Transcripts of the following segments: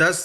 10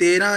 13